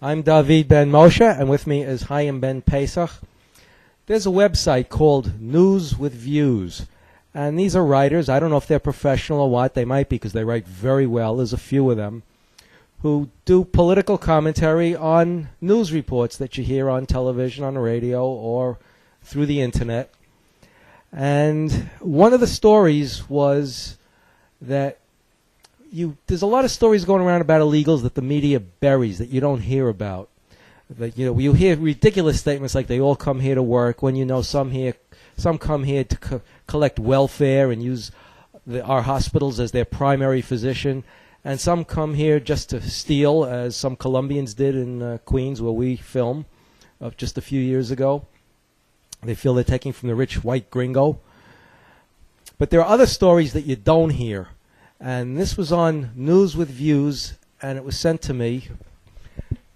I'm David Ben Moshe, and with me is Chaim Ben Pesach. There's a website called News with Views, and these are writers. I don't know if they're professional or what. They might be because they write very well. There's a few of them who do political commentary on news reports that you hear on television, on the radio, or through the internet. And one of the stories was that there's a lot of stories going around about illegals that the media buries, that you don't hear about. That, you hear ridiculous statements like they all come here to work, when some come here to collect welfare and use our hospitals as their primary physician, and some come here just to steal, as some Colombians did in Queens, where we film just a few years ago. They feel they're taking from the rich white gringo. But there are other stories that you don't hear. And this was on News with Views, and it was sent to me.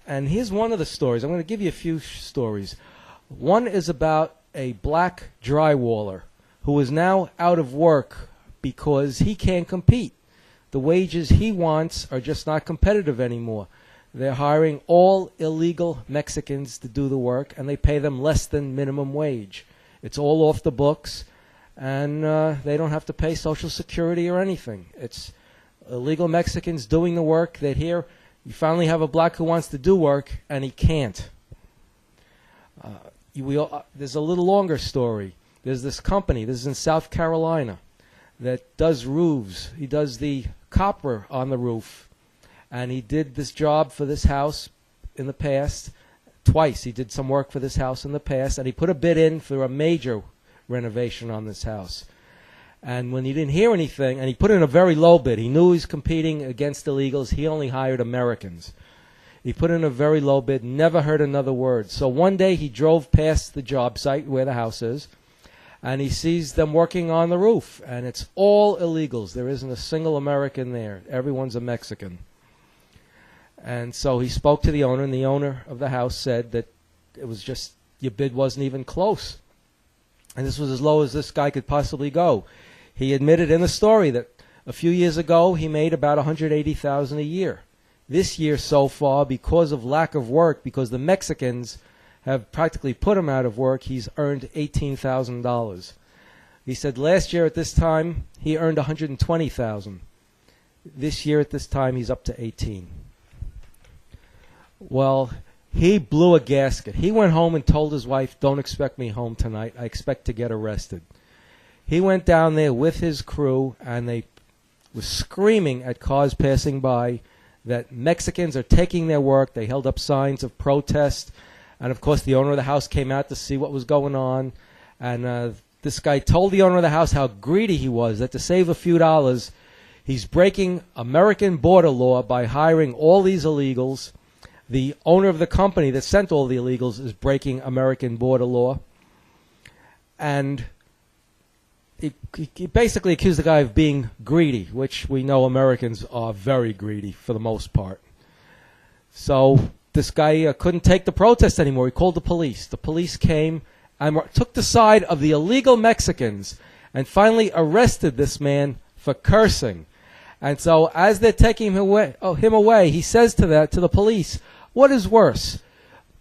And here's one of the stories. I'm going to give you a few stories. One is about a black drywaller who is now out of work because he can't compete. The wages he wants are just not competitive anymore. They're hiring all illegal Mexicans to do the work, and they pay them less than minimum wage. It's all off the books. And they don't have to pay Social Security or anything. It's illegal Mexicans doing the work. That here, you finally have a black who wants to do work, and he can't. There's a little longer story. There's this company, this is in South Carolina, that does roofs. He does the copper on the roof. And he did this job for this house in the past. Twice he did some work for this house in the past, and he put a bid in for a major renovation on this house. And when he didn't hear anything, and he put in a very low bid, he knew he was competing against illegals. He only hired Americans. He put in a very low bid, never heard another word. So one day he drove past the job site where the house is, and he sees them working on the roof, and it's all illegals. There isn't a single American there. Everyone's a Mexican. And so he spoke to the owner, and the owner of the house said that it was just, your bid wasn't even close. And this was as low as this guy could possibly go. He admitted in the story that a few years ago he made about $180,000 a year. This year so far, because of lack of work, because the Mexicans have practically put him out of work, he's earned $18,000. He said last year at this time he earned $120,000. This year at this time he's up to $18,000. Well, he blew a gasket. He went home and told his wife, "Don't expect me home tonight. I expect to get arrested." He went down there with his crew, and they were screaming at cars passing by that Mexicans are taking their work. They held up signs of protest. And, of course, the owner of the house came out to see what was going on. And this guy told the owner of the house how greedy he was, that to save a few dollars, he's breaking American border law by hiring all these illegals. The owner of the company that sent all the illegals is breaking American border law. And he basically accused the guy of being greedy, which we know Americans are very greedy for the most part. So this guy couldn't take the protest anymore. He called the police. The police came and took the side of the illegal Mexicans and finally arrested this man for cursing. And so as they're taking him away, he says to the police, "What is worse,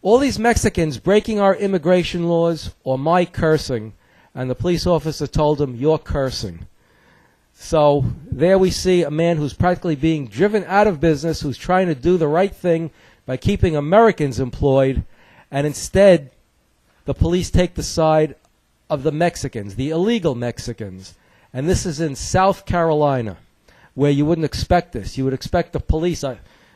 all these Mexicans breaking our immigration laws or my cursing?" And the police officer told him, "You're cursing." So there we see a man who's practically being driven out of business, who's trying to do the right thing by keeping Americans employed, and instead the police take the side of the Mexicans, the illegal Mexicans. And this is in South Carolina, where you wouldn't expect this. You would expect the police.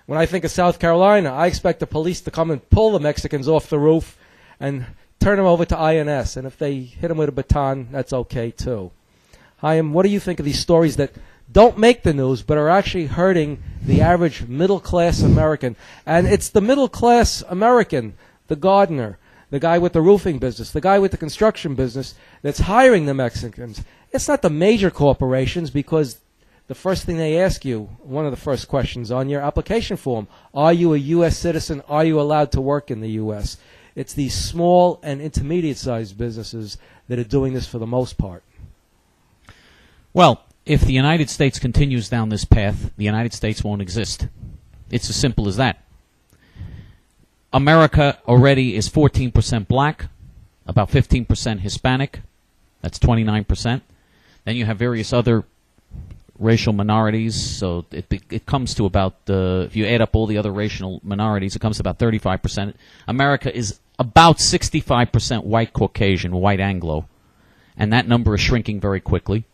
When I think of South Carolina, I expect the police to come and pull the Mexicans off the roof and turn them over to INS. And if they hit them with a baton, that's okay too. Chaim, what do you think of these stories that don't make the news but are actually hurting the average middle-class American? And it's the middle-class American, the gardener, the guy with the roofing business, the guy with the construction business that's hiring the Mexicans. It's not the major corporations, because the first thing they ask you, one of the first questions on your application form, are you a U.S. citizen? Are you allowed to work in the U.S.? It's these small and intermediate-sized businesses that are doing this for the most part. Well, if the United States continues down this path, the United States won't exist. It's as simple as that. America already is 14% black, about 15% Hispanic. That's 29%. Then you have various other racial minorities. So it comes to about, if you add up all the other racial minorities, it comes to about 35%. America is about 65% white Caucasian, white Anglo. And that number is shrinking very quickly.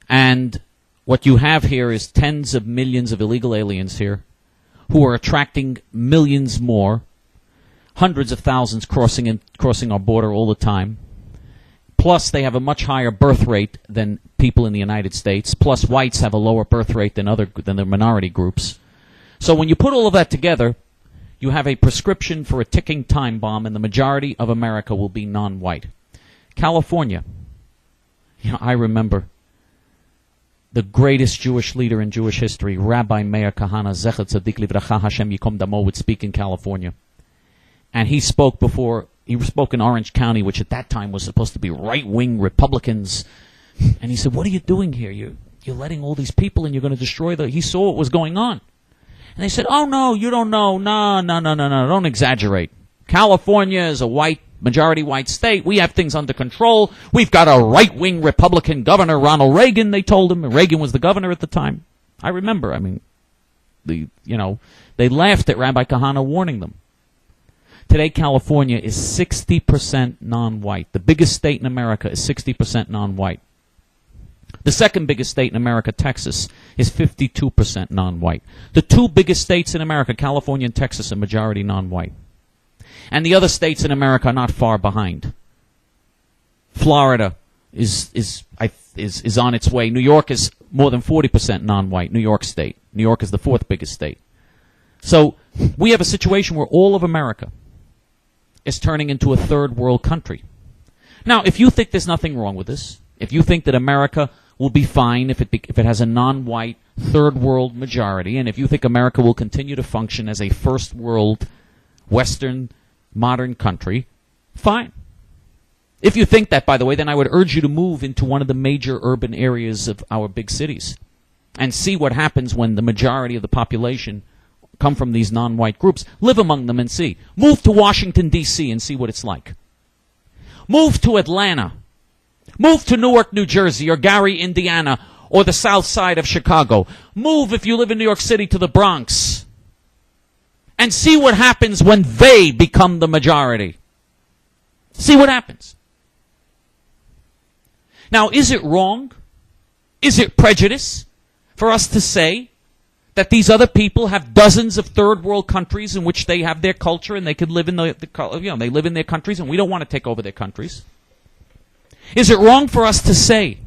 And what you have here is tens of millions of illegal aliens here who are attracting millions more, hundreds of thousands crossing our border all the time. Plus, they have a much higher birth rate than people in the United States. Plus, whites have a lower birth rate than the minority groups. So when you put all of that together, you have a prescription for a ticking time bomb, and the majority of America will be non-white. California. I remember the greatest Jewish leader in Jewish history, Rabbi Meir Kahana, Zecher Tzadik Livracha, Hashem Yikom Damo, would speak in California. And he spoke in Orange County, which at that time was supposed to be right-wing Republicans. And he said, what are you doing here? You're letting all these people in, you're going to destroy he saw what was going on. And they said, oh, no, you don't know. No, don't exaggerate. California is a majority white state. We have things under control. We've got a right-wing Republican governor, Ronald Reagan, they told him. Reagan was the governor at the time. I remember, they laughed at Rabbi Kahana warning them. Today, California is 60% non-white. The biggest state in America is 60% non-white. The second biggest state in America, Texas, is 52% non-white. The two biggest states in America, California and Texas, are majority non-white. And the other states in America are not far behind. Florida is on its way. New York is more than 40% non-white. New York State. New York is the fourth biggest state. So we have a situation where all of America is turning into a third world country. Now, if you think there's nothing wrong with this, if you think that America will be fine if it has a non-white third world majority, and if you think America will continue to function as a first world Western modern country, fine. If you think that, by the way, then I would urge you to move into one of the major urban areas of our big cities and see what happens when the majority of the population come from these non-white groups. Live among them and see. Move to Washington, D.C. and see what it's like. Move to Atlanta. Move to Newark, New Jersey, or Gary, Indiana, or the south side of Chicago. Move, if you live in New York City, to the Bronx. And see what happens when they become the majority. See what happens. Now, is it wrong? Is it prejudice for us to say that these other people have dozens of third world countries in which they have their culture and they could live in they live in their countries and we don't want to take over their countries? Is it wrong for us to say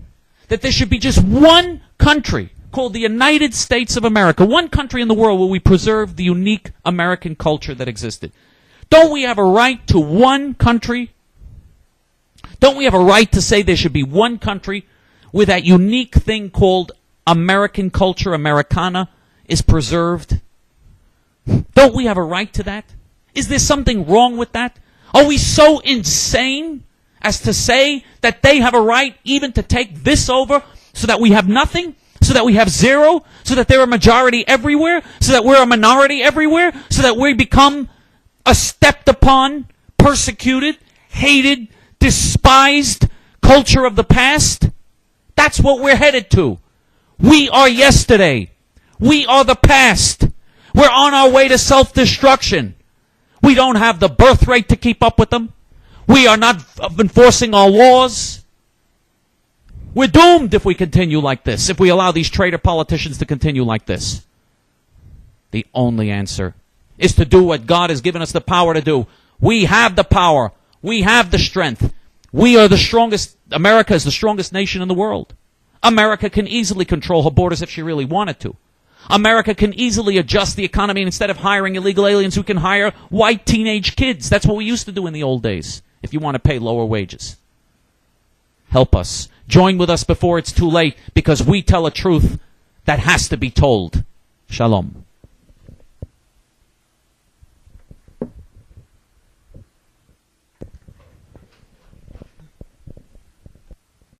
that there should be just one country called the United States of America, one country in the world where we preserve the unique American culture that existed? Don't we have a right to one country? Don't we have a right to say there should be one country where that unique thing called American culture, Americana, is preserved? Don't we have a right to that? Is there something wrong with that? Are we so insane as to say that they have a right even to take this over so that we have nothing? So that we have zero? So that they're a majority everywhere? So that we're a minority everywhere? So that we become a stepped upon, persecuted, hated, despised culture of the past? That's what we're headed to. We are yesterday. We are the past. We're on our way to self-destruction. We don't have the birth rate to keep up with them. We are not enforcing our laws. We're doomed if we continue like this, if we allow these traitor politicians to continue like this. The only answer is to do what God has given us the power to do. We have the power. We have the strength. We are the strongest. America is the strongest nation in the world. America can easily control her borders if she really wanted to. America can easily adjust the economy, and instead of hiring illegal aliens, we can hire white teenage kids. That's what we used to do in the old days, if you want to pay lower wages. Help us. Join with us before it's too late, because we tell a truth that has to be told. Shalom.